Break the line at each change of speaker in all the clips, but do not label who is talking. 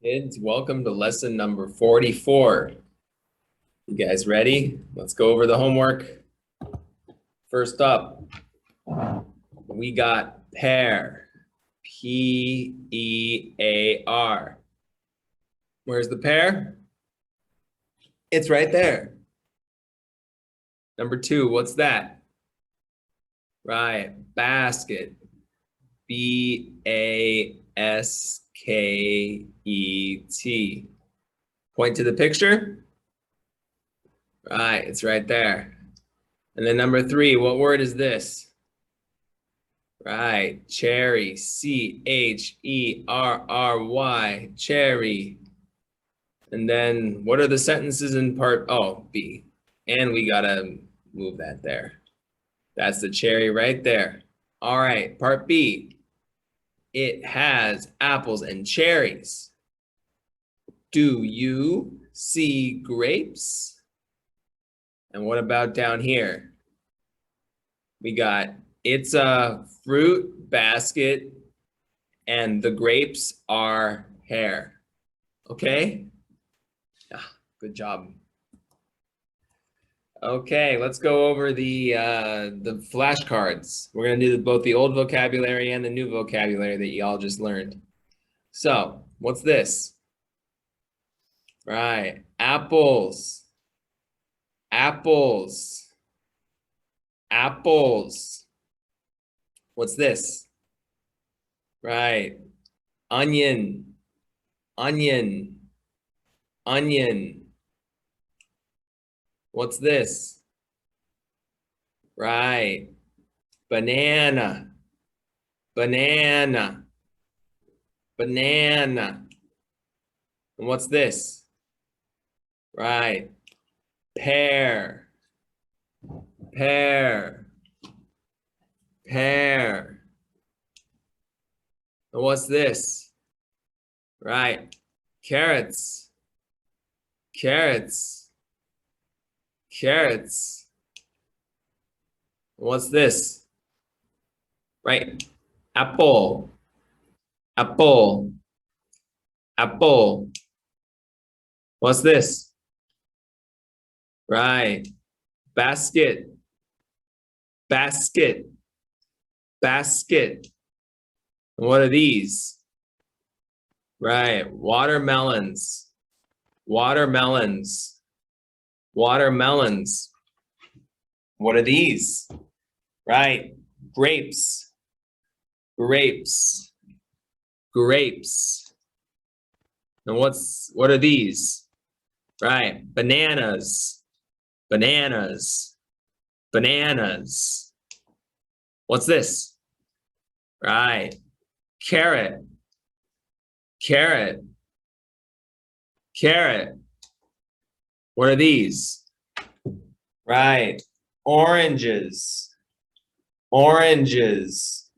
Kids, welcome to lesson number 44. You guys ready? Let's go over the homework. First up, we got pear. P-E-A-R. Where's the pear? It's right there. Number 2, what's that? Right, basket. B-A-S-K-E-T. Point to the picture. Right, it's right there. And then number 3, what word is this? Right, cherry, C-H-E-R-R-Y, cherry. And then what are the sentences in part, B. And we gotta move that there. That's the cherry right there. All right, part B. It has apples and cherries. Do you see grapes? And what about down here? We got, it's a fruit basket and the grapes are hair. Okay? Good job. Okay, let's go over the flashcards. We're gonna do both the old vocabulary and the new vocabulary that you all just learned. So, what's this? Right, apples. Apples. Apples. What's this? Right, onion. Onion. Onion. What's this? Right, banana. Banana. Banana. And what's this? Right, pear. Pear. Pear. And what's this? Right, carrots. Carrots. Carrots. What's this? Right, apple. Apple. Apple. What's this? Right, basket. Basket. Basket. And what are these? Right, watermelons. Watermelons. Watermelons. What are these? Right, grapes. Grapes. Grapes. And what are these? Right, bananas. Bananas. Bananas. What's this? Right, carrot. Carrot. Carrot. What are these? Right, oranges. Oranges.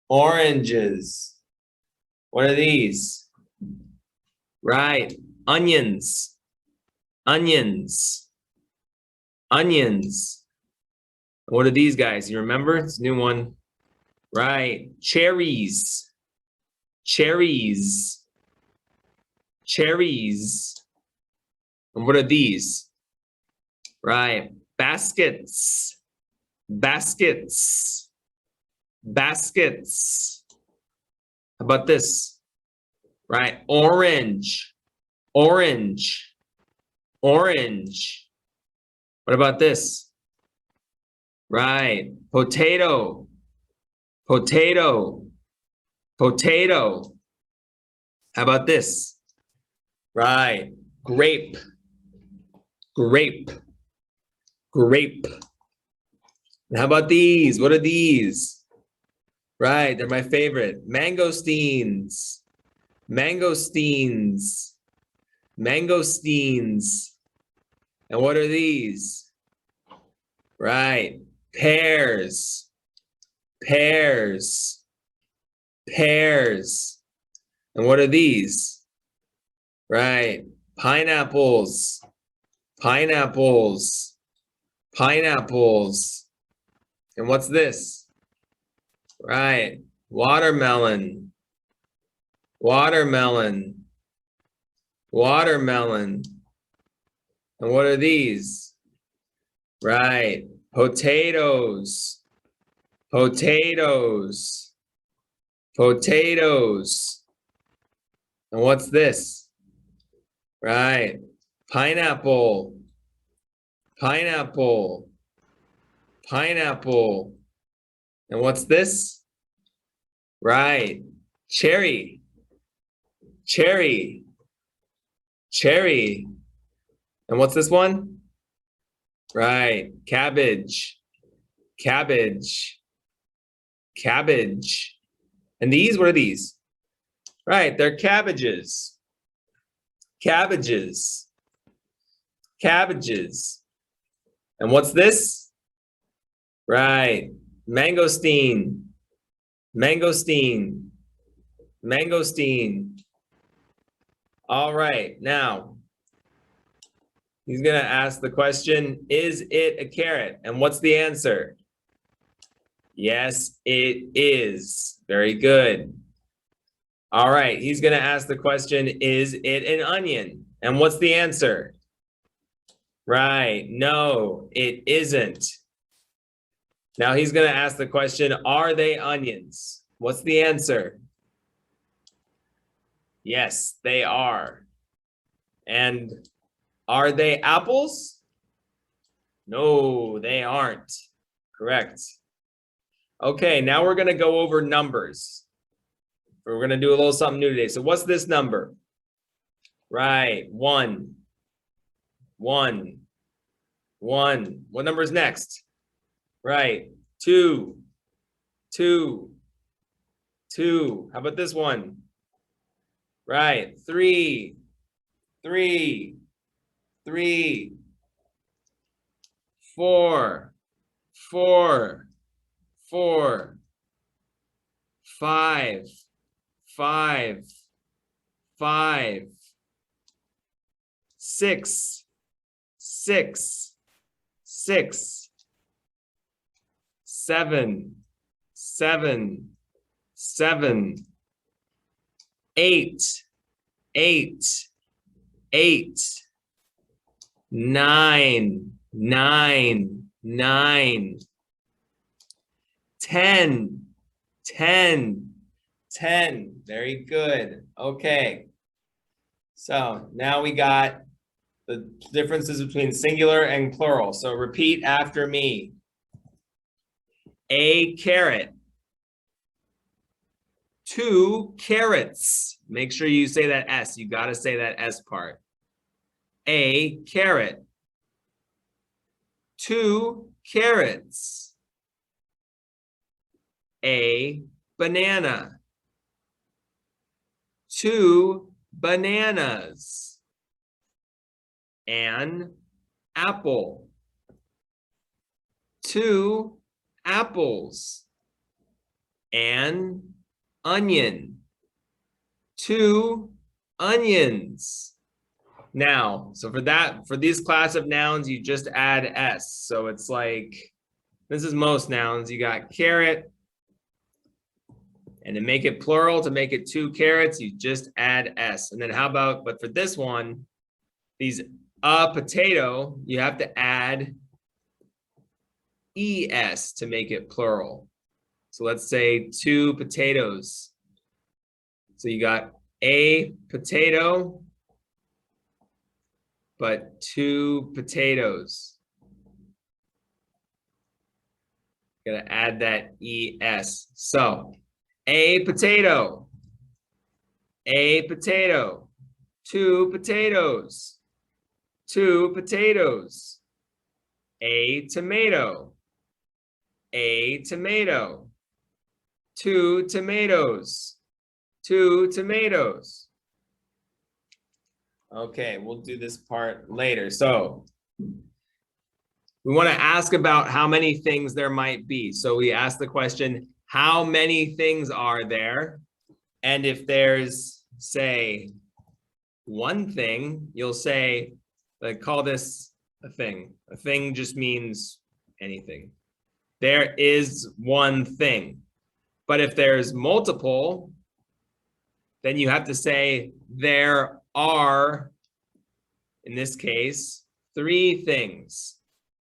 Oranges. What are these? Right, onions. Onions. Onions. What are these guys? You remember? It's a new one. Right, cherries. Cherries. Cherries. And what are these? Right, baskets. Baskets. Baskets. How about this? Right, orange. Orange. Orange. What about this? Right, potato. Potato. Potato. How about this? Right, grape. Grape. Grape. And how about these? What are these? Right, they're my favorite. Mangosteens. Mangosteens. Mangosteens. And what are these? Right, pears. Pears. Pears. And what are these? Right, pineapples. Pineapples. Pineapples. And what's this? Right, watermelon. Watermelon. Watermelon. And what are these? Right. Potatoes. Potatoes. Potatoes. And what's this? Right. Pineapple. Pineapple. Pineapple. And what's this? Right. Cherry. Cherry. Cherry. And what's this one? Right. Cabbage. Cabbage. Cabbage. And these, what are these? Right, they're cabbages. Cabbages. Cabbages. And what's this? Right. Mangosteen. Mangosteen. Mangosteen. All right, now he's going to ask the question, is it a carrot? And what's the answer? Yes, it is. Very good. All right, he's going to ask the question, is it an onion? And what's the answer? Right, no, it isn't. Now he's going to ask the question, are they onions? What's the answer? Yes, they are. And are they apples? No, they aren't. Correct. Okay, now we're going to go over numbers. We're going to do a little something new today. So what's this number? Right, 1. 1. 1. What number is next? Right, 2. 2. 2. How about this one? Right, 3. 3. 3. 4. 4. 4. 5. 5. 5. 6. 6. 6. 7. 7. 7. 8. 8. 8. 9. 9. 9. 10. 10. 10. Very good. Okay. So now we got the differences between singular and plural. So repeat after me. A carrot. 2 carrots. Make sure you say that S. You got to say that S part. A carrot. 2 carrots. A banana. 2 bananas. An apple. 2 apples. An onion. 2 onions. Now, so for these class of nouns, you just add S. So it's like, this is most nouns. You got carrot. And to make it plural, to make it 2 carrots, you just add S. And then how about, but for this one, these a potato, you have to add ES to make it plural. So let's say 2 potatoes. So you got a potato, but 2 potatoes. Gotta add that ES. So a potato, 2 potatoes, 2 potatoes, a tomato, 2 tomatoes, 2 tomatoes. Okay, we'll do this part later. So we want to ask about how many things there might be. So we ask the question, how many things are there? And if there's, say, 1 thing, you'll say, like, call this a thing. A thing just means anything. There is 1 thing. But if there's multiple, then you have to say there are, in this case, 3 things.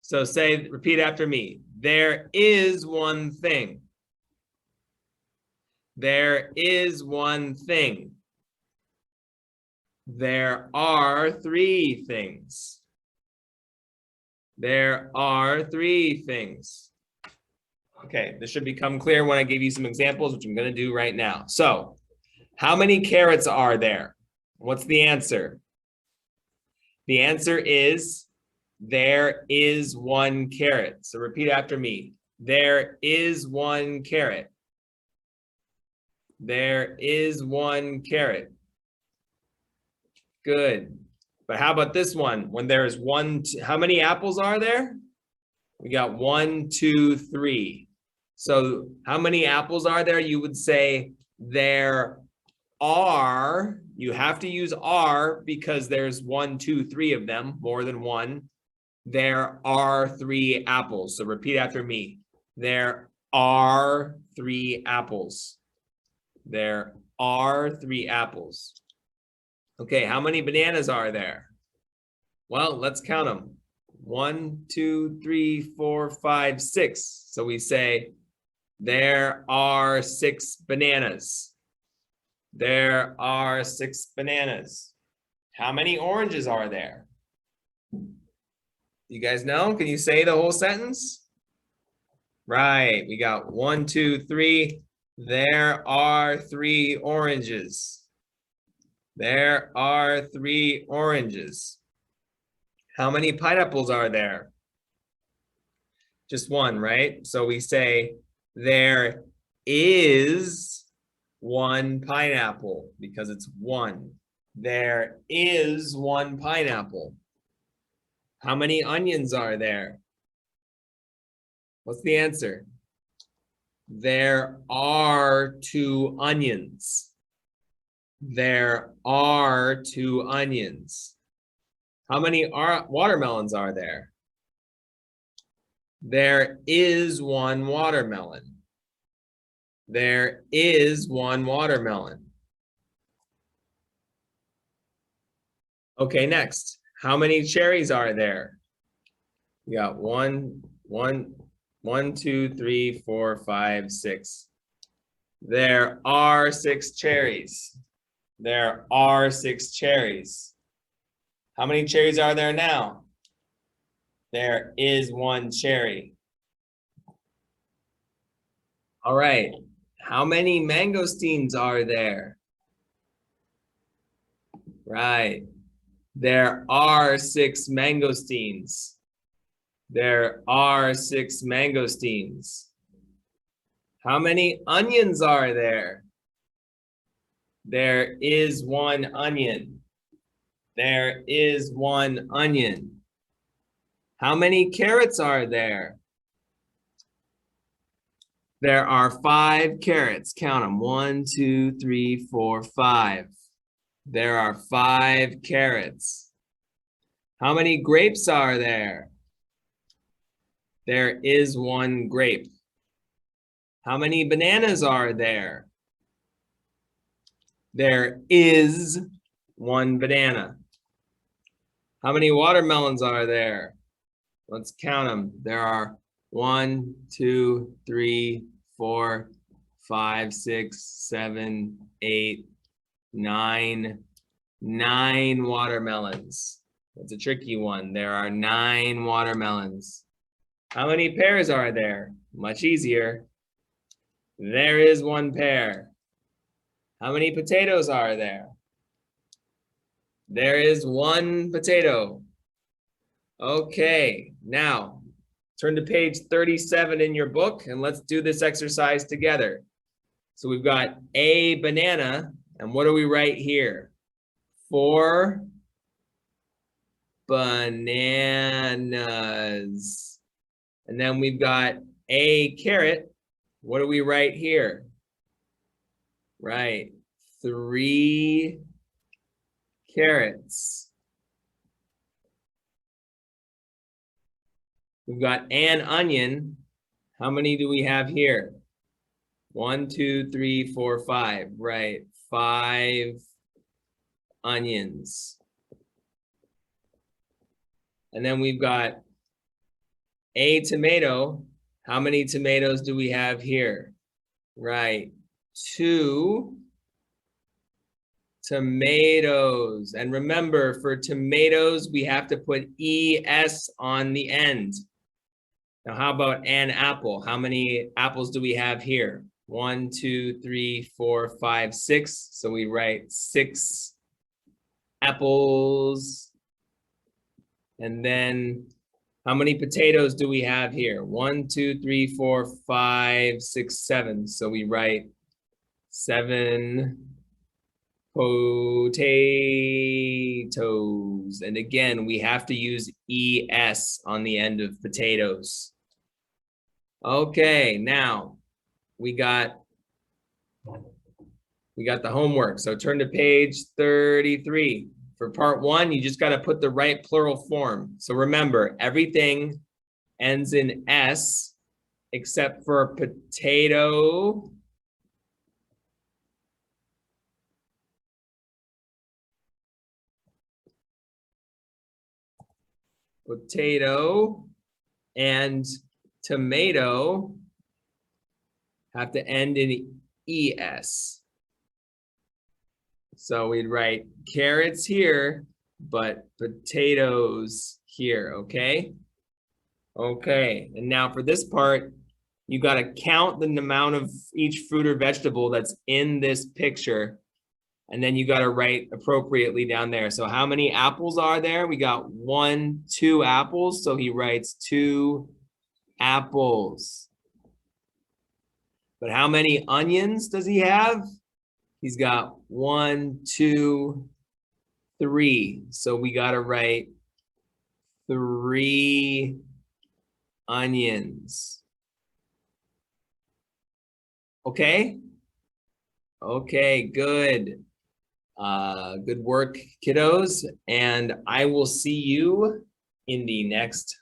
So say, repeat after me. There is one thing. There is one thing. There are 3 things. There are 3 things. Okay, this should become clear when I give you some examples, which I'm going to do right now. So, how many carrots are there? What's the answer? The answer is there is 1 carrot. So repeat after me. There is 1 carrot. There is 1 carrot. Good. But how about this one? When there's how many apples are there? We got 1, 2, 3. So how many apples are there? You would say there are. You have to use are because there's 1, 2, 3 of them, more than 1. There are 3 apples. So repeat after me. There are 3 apples. There are 3 apples. Okay, how many bananas are there? Well, let's count them. 1, 2, 3, 4, 5, 6. So we say there are 6 bananas. There are 6 bananas. How many oranges are there? You guys know? Can you say the whole sentence? Right, we got 1, 2, 3. There are 3 oranges. There are 3 oranges. How many pineapples are there? Just 1, right? So we say there is 1 pineapple because it's 1. There is 1 pineapple. How many onions are there? What's the answer? There are 2 onions. There are 2 onions. How many watermelons are there? There is 1 watermelon. There is 1 watermelon. Okay, next. How many cherries are there? We got 1, 2, 3, 4, 5, 6. There are 6 cherries. There are 6 cherries. How many cherries are there now? There is 1 cherry. All right. How many mangosteens are there? Right. There are 6 mangosteens. There are 6 mangosteens. How many onions are there? There is 1 onion. There is 1 onion. How many carrots are there? There are 5 carrots. Count them. 1, 2, 3, 4, 5. There are 5 carrots. How many grapes are there? There is 1 grape. How many bananas are there? There is 1 banana. How many watermelons are there? Let's count them. There are 1, 2, 3, 4, 5, 6, 7, 8, 9. 9 watermelons. That's a tricky one. There are 9 watermelons. How many pears are there? Much easier. There is 1 pear. How many potatoes are there? There is 1 potato. Okay, now turn to page 37 in your book and let's do this exercise together. So we've got a banana, and what do we write here? 4 bananas. And then we've got a carrot. What do we write here? Right, 3 carrots. We've got an onion. How many do we have here? 1, 2, 3, 4, 5. Right, 5 onions. And then we've got a tomato. How many tomatoes do we have here? Right, 2 tomatoes. And remember, for tomatoes, we have to put ES on the end. Now, how about an apple? How many apples do we have here? 1, 2, 3, 4, 5, 6. So we write 6 apples. And then how many potatoes do we have here? 1, 2, 3, 4, 5, 6, 7. So we write 7 potatoes. And again, we have to use ES on the end of potatoes. Okay, now we got the homework. So turn to page 33. For part 1, you just got to put the right plural form. So remember, everything ends in S except for potato. Potato and tomato have to end in ES. So we'd write carrots here, but potatoes here, okay? Okay, and now for this part, you got to count the amount of each fruit or vegetable that's in this picture, and then you got to write appropriately down there. So how many apples are there? We got 1, 2 apples, so he writes 2 apples. But how many onions does he have? He's got 1, 2, 3. So we got to write 3 onions. Okay? Okay, good. Good work, kiddos. And I will see you in the next